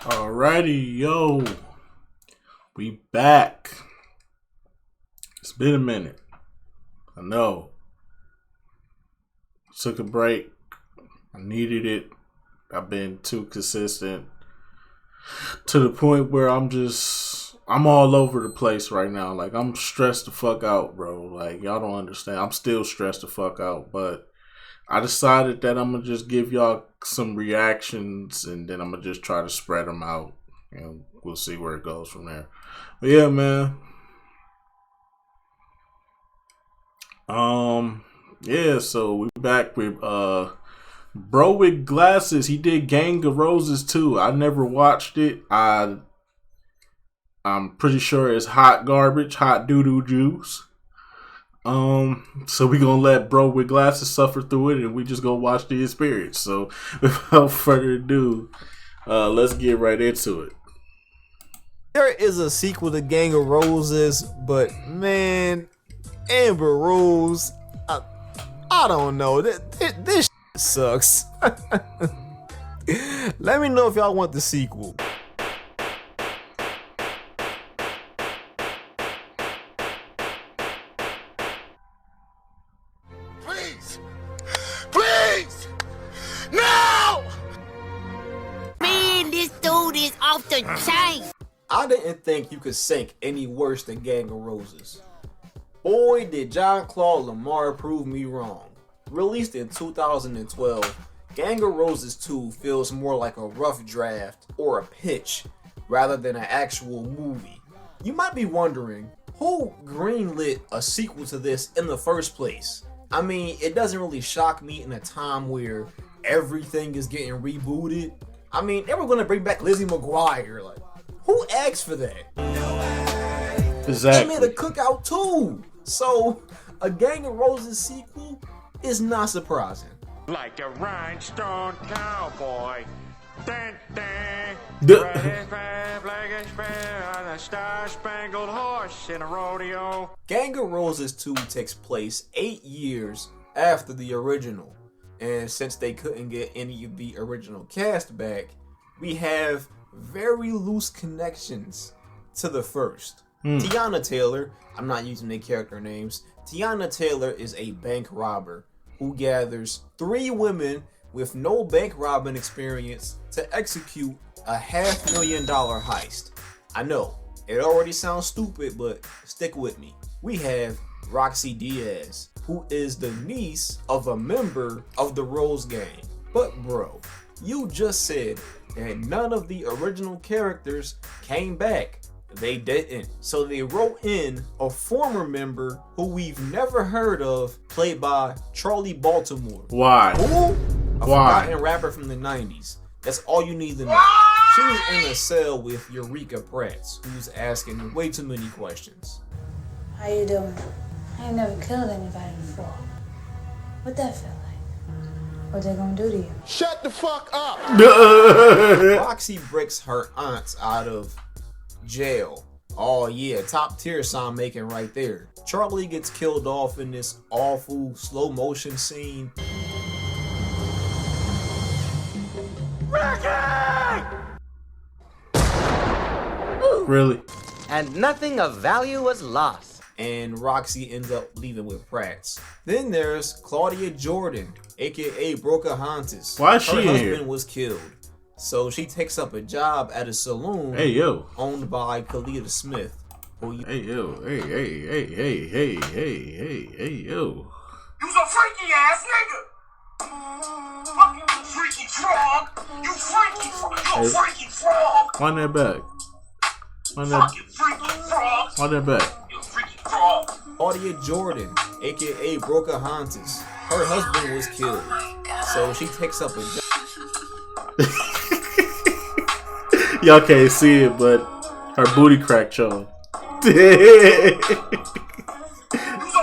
Alrighty, yo. We back. It's been a minute. I know. Took a break. I needed it. I've been too consistent to the point where I'm all over the place right now. Like, I'm stressed the fuck out, bro. Like, y'all don't understand. I'm still stressed the fuck out, but I decided that I'm going to just give y'all some reactions and then I'm going to just try to spread them out and we'll see where it goes from there. But yeah, man. Yeah, so we back with Bro with Glasses. He did Gang of Roses too. I never watched it. I'm pretty sure it's hot garbage, hot doo-doo juice. So we gonna let Bro with Glasses suffer through it and we just gonna watch the experience. So without further ado, let's get right into it. There is a sequel to Gang of Roses, but man, Amber Rose, I don't know. This sucks. Let me know if y'all want the sequel. Please! No! Man, this dude is off the chain. I didn't think you could sink any worse than Gang of Roses. Boy, did Jean-Claude Lamar prove me wrong. Released in 2012, Gang of Roses 2 feels more like a rough draft or a pitch rather than an actual movie. You might be wondering, who greenlit a sequel to this in the first place? I mean, it doesn't really shock me in a time where everything is getting rebooted. I mean, they were going to bring back Lizzie McGuire. Like, who asked for that? Exactly. She made a Cookout too. So, a Gang of Roses sequel is not surprising. Like a rhinestone cowboy. Dun, dun. Duh. Black as on a star-spangled horse in a rodeo. Gang of Roses 2 takes place 8 years after the original. And since they couldn't get any of the original cast back, we have very loose connections to the first. Tiana Taylor, I'm not using their character names. Tiana Taylor is a bank robber who gathers 3 women with no bank robbing experience to execute a $500,000 heist. I know, it already sounds stupid, but stick with me. We have Roxy Diaz, who is the niece of a member of the Rose Gang. But bro, you just said that none of the original characters came back. They didn't. So they wrote in a former member who we've never heard of, played by Charlie Baltimore. Why? Who? A Why? forgotten rapper from the 90s. That's all you need to know. She was in a cell with Eureka Prats, who's asking way too many questions. How you doing? I ain't never killed anybody before. What that feel like? What they gonna do to you? Shut the fuck up! Roxy breaks her aunts out of jail. Oh yeah, top tier sound making right there. Charlie gets killed off in this awful slow motion scene. Really? And nothing of value was lost. And Roxy ends up leaving with Prats. Then there's Claudia Jordan, aka Brocahontas. Why is she Her in husband here? was killed. So she takes up a job at a saloon Hey, yo. owned by Khalida Smith. Hey, yo. Hey, yo. You's a freaky ass nigga! Fucking freaky frog! You freaky frog! You Hey. freaky frog! Wind that back. Wind Fucking freaky frog! that back. You freaky frog! Claudia Jordan, aka Brocahontas. Her husband was killed. So she takes up a job. Y'all can't see it, but her booty crack showing. You's a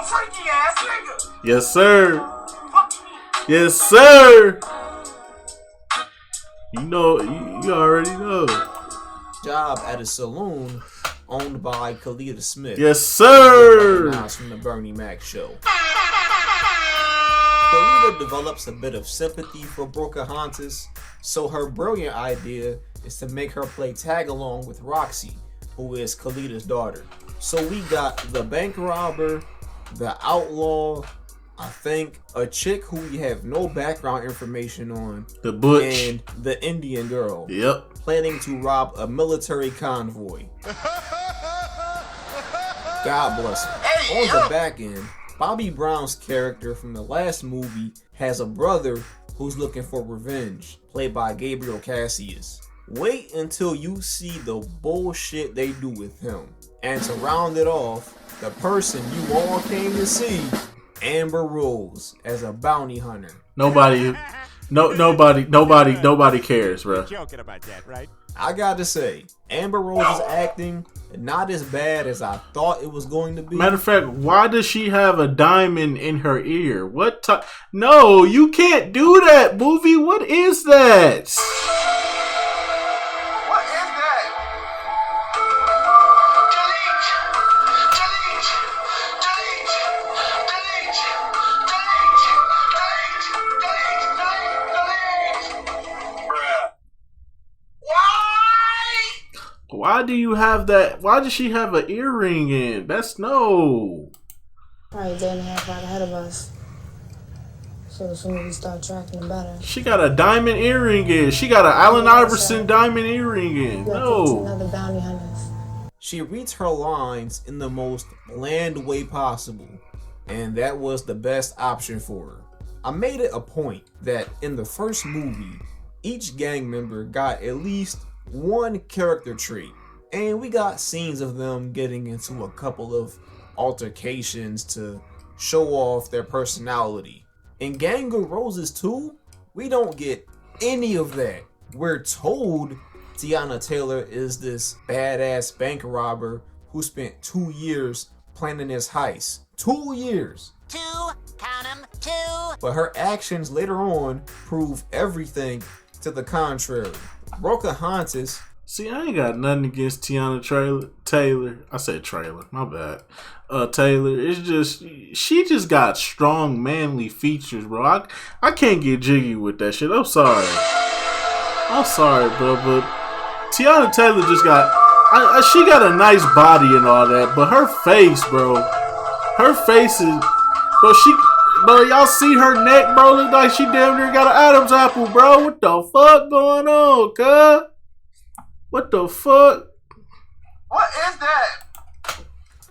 freaky ass nigga! Yes, sir. Fuck me! Yes, sir. You know, you already know. Job at a saloon owned by Khalida Smith. Yes, sir. Recognized from the Bernie Mac show. Khalida develops a bit of sympathy for Brocahontas, so her brilliant idea is to make her play tag along with Roxy, who is Kalita's daughter. So we got the bank robber, the outlaw, I think a chick who we have no background information on, the butch, and the Indian girl. Yep. Planning to rob a military convoy. God bless him. On the back end, Bobby Brown's character from the last movie has a brother who's looking for revenge, played by Gabriel Cassius. Wait until you see the bullshit they do with him. And to round it off, the person you all came to see, Amber Rose as a bounty hunter. Nobody cares, bro. Joking about that, right? I gotta say, Amber Rose's acting not as bad as I thought it was going to be. Matter of fact, why does she have a diamond in her ear? No, you can't do that, movie. What is that? What is that? Delete. Bruh. Why? Why do you have that? Why does she have an earring in? That's no. Probably a day and a half out ahead of us. So the sooner we start tracking, the better. She got a diamond earring in. She got an Allen Iverson diamond earring in. No. Another bounty hunters. She reads her lines in the most bland way possible, and that was the best option for her. I made it a point that in the first movie, each gang member got at least one character trait, and we got scenes of them getting into a couple of altercations to show off their personality. In Gang of Roses 2, we don't get any of that. We're told Tiana Taylor is this badass bank robber who spent 2 years planning this heist. 2 years. 2, count 'em, 2. But her actions later on prove everything to the contrary. Pocahontas. See, I ain't got nothing against Tiana Taylor. I said trailer. My bad. Taylor. It's just she just got strong, manly features, bro. I can't get jiggy with that shit. I'm sorry, bro. But Tiana Taylor just got. She got a nice body and all that, but her face, bro. Her face is, bro. Y'all see her neck, bro? Look like she damn near got an Adam's apple, bro. What the fuck going on, cuz? What the fuck? What is that?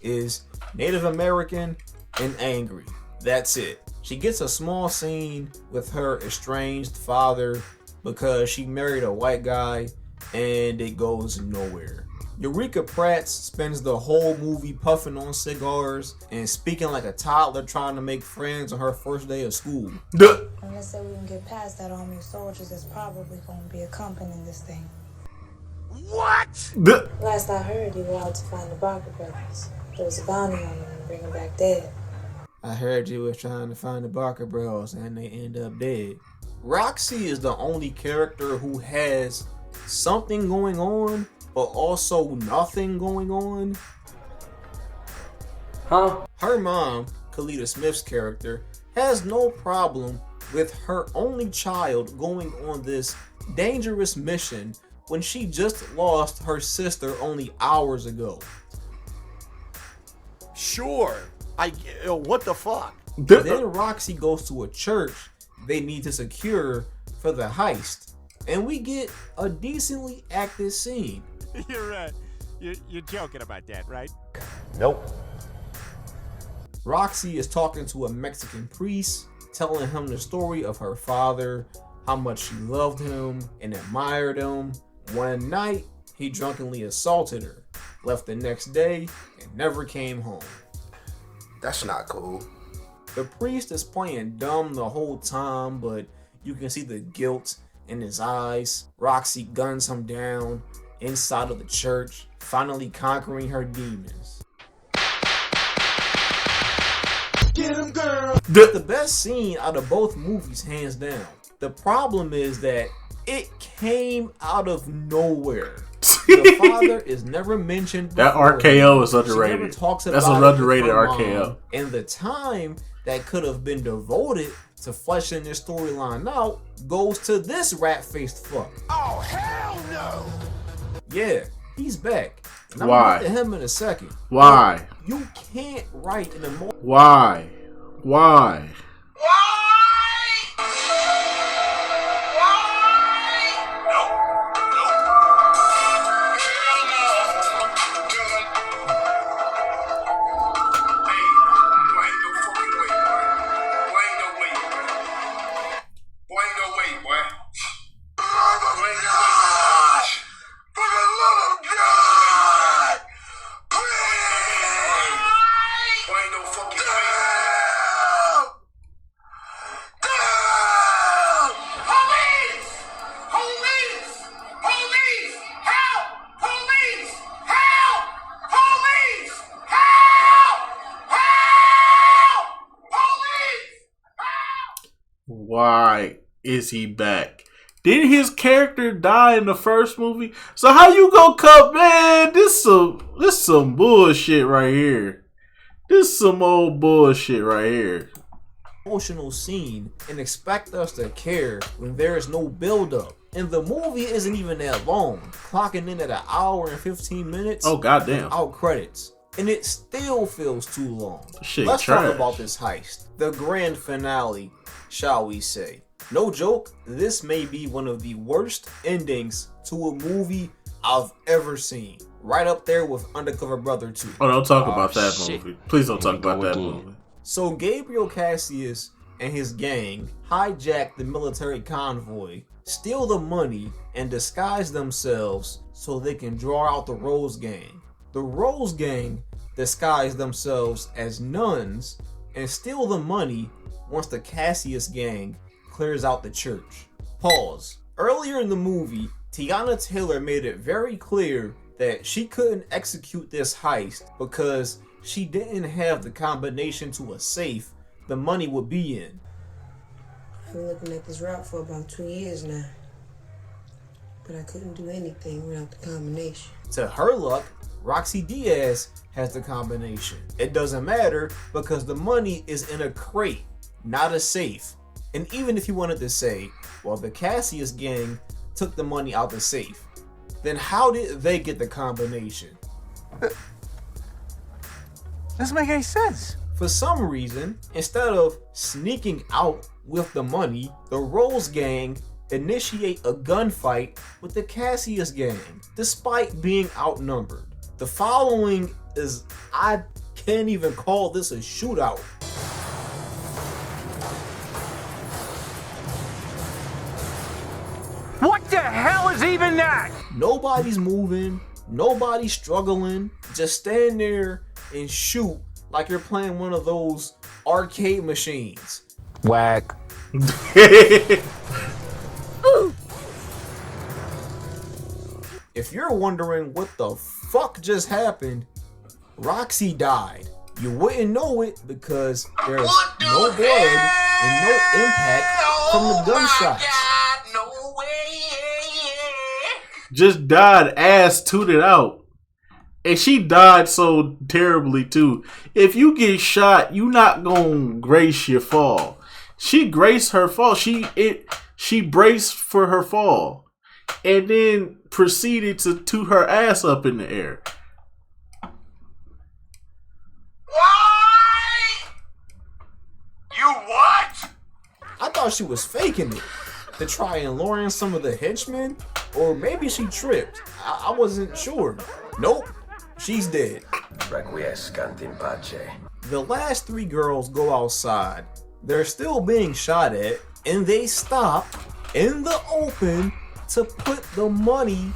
Is Native American and angry. That's it. She gets a small scene with her estranged father because she married a white guy, and it goes nowhere. Eureka Pratt spends the whole movie puffing on cigars and speaking like a toddler trying to make friends on her first day of school. Unless we can get past that army of soldiers that's probably going to be accompanying this thing. What? Last I heard, you were out to find the Barker brothers. There was a bounty on them and bring them back dead. I heard you was trying to find the Barker bros and they end up dead. Roxy is the only character who has something going on, but also nothing going on. Huh? Her mom, Kalita Smith's character, has no problem with her only child going on this dangerous mission when she just lost her sister only hours ago. Sure. What the fuck? Then Roxy goes to a church they need to secure for the heist, and we get a decently acted scene. You're joking about that, right? Nope. Roxy is talking to a Mexican priest, telling him the story of her father, how much she loved him and admired him. One night, he drunkenly assaulted her, left the next day, and never came home. That's not cool. The priest is playing dumb the whole time, but you can see the guilt in his eyes. Roxy guns him down inside of the church, finally conquering her demons. Get him, girl. It's the best scene out of both movies, hands down. The problem is that it came out of nowhere. The father is never mentioned. That RKO is underrated. That's an underrated RKO. And the time that could have been devoted to flesh in this storyline out goes to this rat-faced fuck. Oh, hell no! Yeah, he's back. And I'm Why? gonna get to him in a second. Why? But you can't write an emotional. Why? Why? Why is he back? Didn't his character die in the first movie? So how you gonna come, man? This some bullshit right here. This some old bullshit right here. Emotional scene and expect us to care when there is no build-up. And the movie isn't even that long, clocking in at an hour and 15 minutes. Oh goddamn! Without credits, and it still feels too long. Shit, Let's trash. talk about this heist, the grand finale, shall we say? No joke, this may be one of the worst endings to a movie I've ever seen. Right up there with Undercover Brother 2. Oh, don't talk about that movie. Please don't talk about that again. movie. So Gabriel Cassius and his gang hijack the military convoy, steal the money, and disguise themselves so they can draw out the Rose Gang. The Rose Gang disguise themselves as nuns and steal the money once the Cassius gang clears out the church. Pause. Earlier in the movie, Tiana Taylor made it very clear that she couldn't execute this heist because she didn't have the combination to a safe the money would be in. I've been looking at this route for about 2 years now, but I couldn't do anything without the combination. To her luck, Roxy Diaz has the combination. It doesn't matter because the money is in a crate, not a safe. And even if you wanted to say, well, the Cassius gang took the money out the safe, then how did they get the combination? Doesn't make any sense. For some reason, instead of sneaking out with the money, the Rose gang initiate a gunfight with the Cassius gang, despite being outnumbered. The following is, I can't even call this a shootout. What the hell is even that? Nobody's moving, nobody's struggling. Just stand there and shoot like you're playing one of those arcade machines. Whack. If you're wondering what the fuck just happened, Roxy died. You wouldn't know it because there's no blood and no impact from the gunshots. Just died, ass tooted out. And she died so terribly too. If you get shot, you not gonna grace your fall. She graced her fall. She braced for her fall. And then proceeded to toot her ass up in the air. You what? I thought she was faking it to try and lure in some of the henchmen, or maybe she tripped. I wasn't sure. Nope, she's dead. Requiescant in pace. The last three girls go outside. They're still being shot at, and they stop in the open to put the money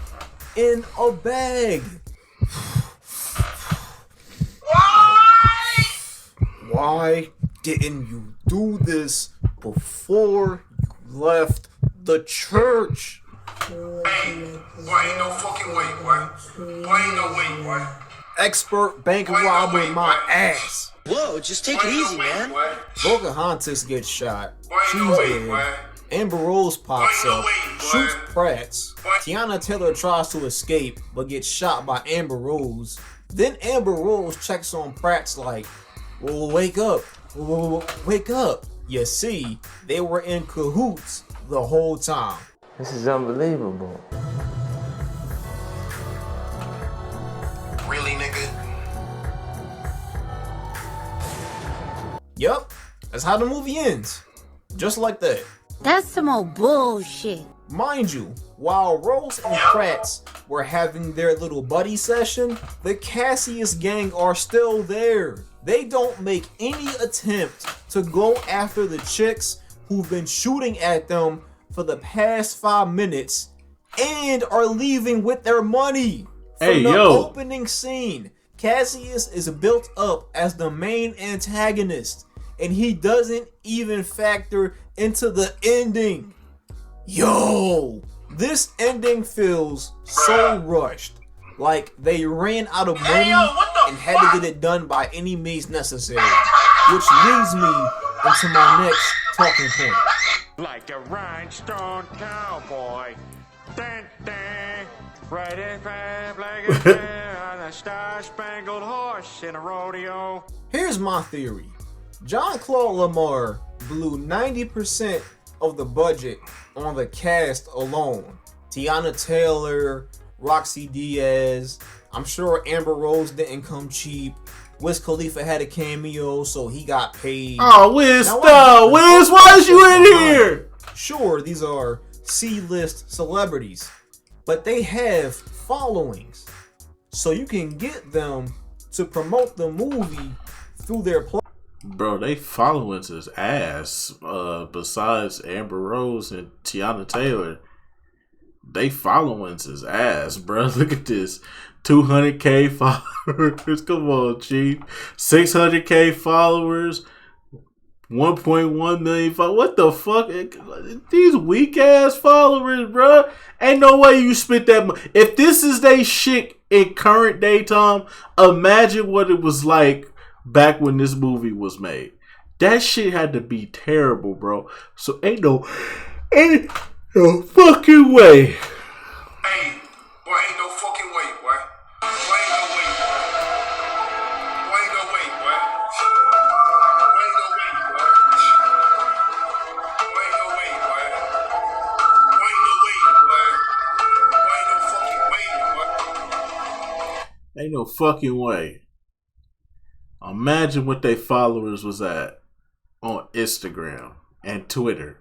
in a bag. Why didn't you do this before you left the church? Boy, ain't no fucking way, boy. Boy, ain't no way, boy. Expert bank robber my ass. Whoa, just take it easy, man. Pocahontas gets shot. She's no way, dead. boy. Amber Rose pops Boy, no up, way, boy. shoots Pratt's. Boy. Tiana Taylor tries to escape, but gets shot by Amber Rose. Then Amber Rose checks on Pratt's like, well, wake up. Wake up. You see, they were in cahoots the whole time. This is unbelievable. Really, nigga? Yup, that's how the movie ends. Just like that. That's some old bullshit. Mind you, while Rose and Kratz were having their little buddy session, the Cassius gang are still there. They don't make any attempt to go after the chicks who've been shooting at them for the past 5 minutes and are leaving with their money. From the opening scene, Cassius is built up as the main antagonist, and he doesn't even factor into the ending. Yo, this ending feels so rushed. Like they ran out of money and had to get it done by any means necessary. Which leads me into my next talking point. Like a rhinestone cowboy. Dun, dun. Right in front, like a star-spangled horse in a rodeo. Here's my theory. Jean-Claude Lamar blew 90% of the budget on the cast alone. Tiana Taylor, Roxy Diaz. I'm sure Amber Rose didn't come cheap. Wiz Khalifa had a cameo, so he got paid. Oh, Wiz, no, Wiz, why is you in here? Sure, these are C-list celebrities, but they have followings, so you can get them to promote the movie through their platform. Bro, they followings his ass. Besides Amber Rose and Tiana Taylor, they followings his ass, bro. Look at this. 200K followers. Come on, Chief. 600K followers. 1.1 million followers. What the fuck? These weak ass followers, bro. Ain't no way you spent that money. If this is they shit in current day time, imagine what it was like back when this movie was made. That shit had to be terrible, bro. So ain't no fucking way. Hey, boy, ain't no fucking way, boy. Boy, ain't no way. Boy, ain't no way, boy. Boy, ain't no way, boy. Boy, ain't no way, boy. Boy, ain't no way, boy. Boy, ain't no fucking way, boy. Ain't no fucking way. Imagine what they followers was at on Instagram and Twitter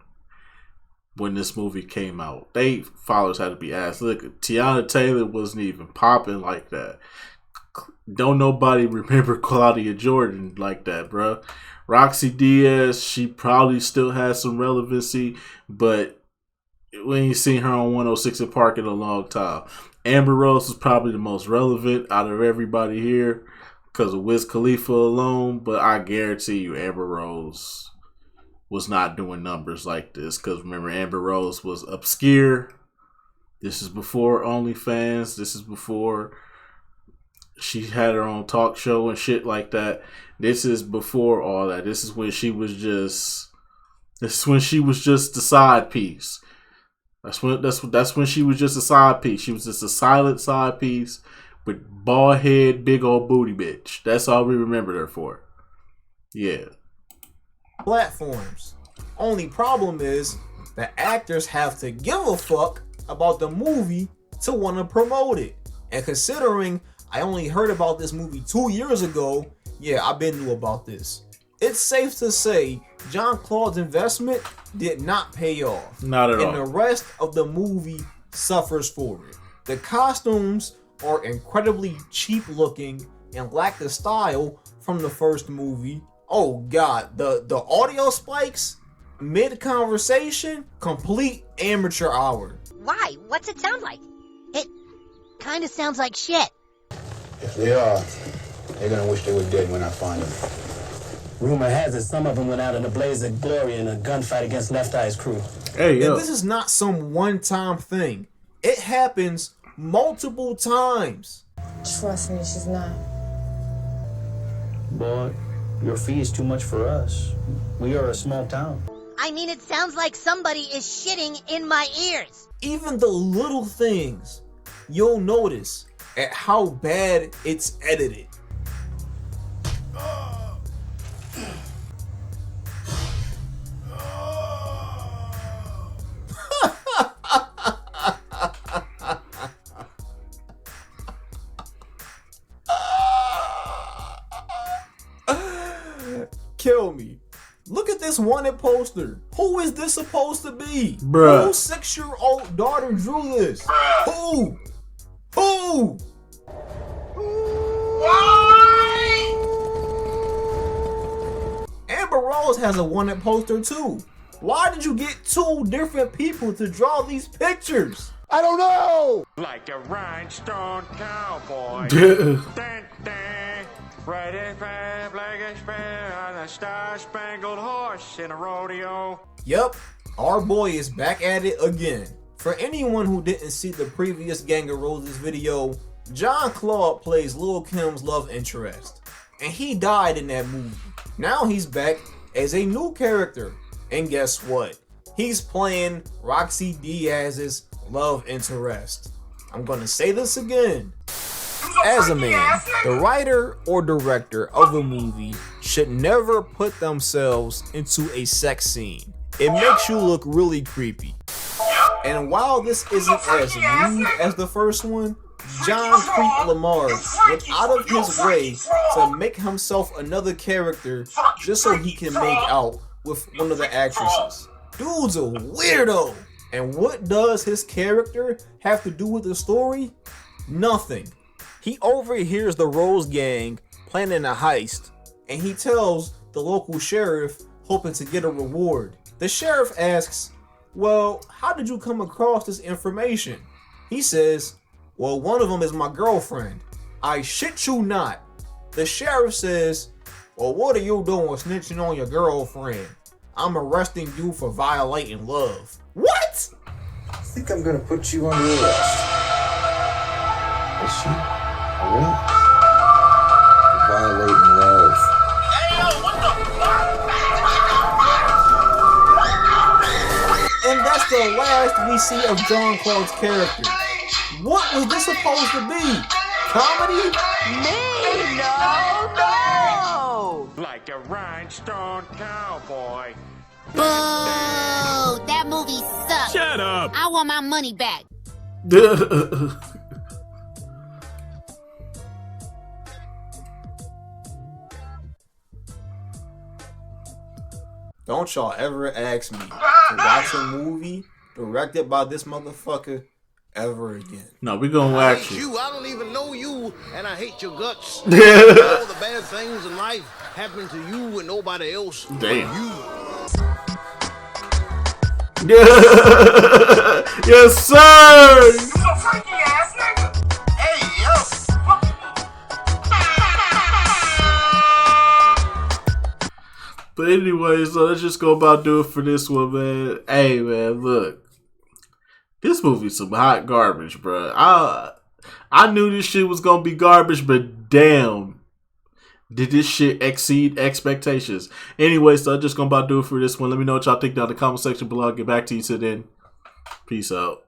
when this movie came out. They followers had to be asked. Look, Tiana Taylor wasn't even popping like that. Don't nobody remember Claudia Jordan like that, bro. Roxy Diaz, she probably still has some relevancy, but we ain't seen her on 106 in Park in a long time. Amber Rose is probably the most relevant out of everybody here because of Wiz Khalifa alone, but I guarantee you Amber Rose was not doing numbers like this because remember, Amber Rose was obscure. This is before OnlyFans. This is before she had her own talk show and shit like that. This is before all that. This is when she was just the side piece. That's when she was just a side piece. She was just a silent side piece with bald head, big old booty bitch. That's all we remembered her for. Yeah. Platforms. Only problem is the actors have to give a fuck about the movie to want to promote it. And considering I only heard about this movie 2 years ago, yeah, I've been knew about this. It's safe to say Jean-Claude's investment did not pay off. Not at all. And the rest of the movie suffers for it. The costumes are incredibly cheap looking and lack the style from the first movie. Oh god, the audio spikes mid-conversation, complete amateur hour. Why? What's it sound like? It kind of sounds like shit. If they are, they're gonna wish they were dead when I find them. Rumor has it some of them went out in a blaze of glory in a gunfight against Left Eye's crew. Hey, yo. And this is not some one-time thing. It happens multiple times. Trust me, she's not. Boy, your fee is too much for us. We are a small town. I mean, it sounds like somebody is shitting in my ears. Even the little things, you'll notice at how bad it's edited. tell me. Look at this wanted poster. Who is this supposed to be? Bruh. Whose 6-year-old daughter drew this? Who? Who? Amber Rose has a wanted poster too. Why did you get 2 different people to draw these pictures? I don't know. Like a rhinestone cowboy. Dun, dun, red and red, black and red, on a star-spangled horse in a rodeo. Yep, our boy is back at it again. For anyone who didn't see the previous Gang of Roses video, John Claude plays Lil' Kim's love interest, and he died in that movie. Now he's back as a new character, and guess what? He's playing Roxy Diaz's love interest. I'm gonna say this again. As a man, the writer or director of a movie should never put themselves into a sex scene. It makes you look really creepy. And while this isn't as rude as the first one, John Creep Lamar went out of his way to make himself another character just so he can make out with one of the actresses. Dude's a weirdo. And what does his character have to do with the story? Nothing. He overhears the Rose Gang planning a heist, and he tells the local sheriff hoping to get a reward. The sheriff asks, well, how did you come across this information? He says, well, one of them is my girlfriend. I shit you not. The sheriff says, well, what are you doing snitching on your girlfriend? I'm arresting you for violating love. What? I think I'm gonna put you under arrest. Is she? Arrest? For violating love. And that's the last we see of John Claude's character. What was this supposed to be? Comedy? No! Like a rhinestone cowboy. Boo! That movie sucks. Shut up! I want my money back. Don't y'all ever ask me to watch a movie directed by this motherfucker ever again. No, we gonna ask you. I don't even know you, and I hate your guts. All the bad things in life happen to you and nobody else. Damn. You. Yes, sir. You a freaky ass nigga. Hey, yo. But anyway, so let's just go about do it for this one, man. Hey, man, look. This movie's some hot garbage, bro. I knew this shit was gonna be garbage, but damn, did this shit exceed expectations. Anyway, so I'm just gonna about do it for this one. Let me know what y'all think down in the comment section below. I'll get back to you. Till then, peace out.